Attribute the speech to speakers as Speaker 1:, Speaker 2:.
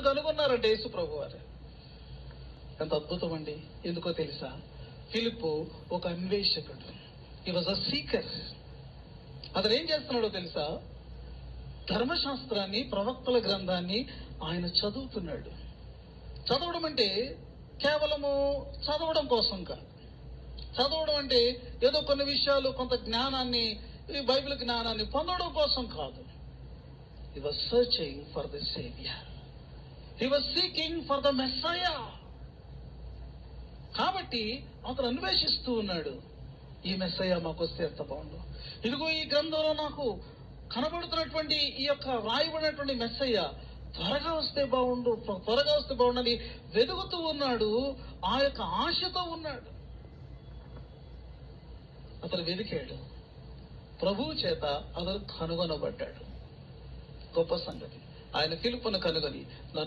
Speaker 1: కనుగొన్నారంటే యేసు ప్రభు వారు. ఎంత అద్భుతం అండి. ఎందుకో తెలుసా? ఫిలిప్పు ఒక అన్వేషకుడు. హి వాజ్ అ సీకర్. అతను ఏం చేస్తున్నాడో తెలుసా? ధర్మశాస్త్రాన్ని, ప్రవక్తల గ్రంథాన్ని ఆయన చదువుతున్నాడు. చదవడం అంటే కేవలము చదవడం కోసం కాదు. చదవడం అంటే ఏదో కొన్ని విషయాలు, కొంత జ్ఞానాన్ని, ఈ బైబిల్ జ్ఞానాన్ని పొందడం కోసం కాదు. He was searching for the saviour. He was seeking for the messiah. కాబట్టి అతను అన్వేషిస్తూ ఉన్నాడు. ఈ మెస్సయా మాకు వస్తే ఎంత బాగుండు. ఇదిగో ఈ గ్రంథంలో నాకు కనబడుతున్నటువంటి ఈ యొక్క రాయబడినటువంటి మెస్సయ్య త్వరగా వస్తే బాగుండు, త్వరగా వస్తే బాగుండని వెతుకుతూ ఉన్నాడు. ఆ యొక్క ఆశతో ఉన్నాడు. అతను వెతికాడు. ప్రభువు చేత అతను కనుగొనబడ్డాడు. గొప్ప సంగతి. ఆయన ఫిలిప్పును కనుగొని, నన్ను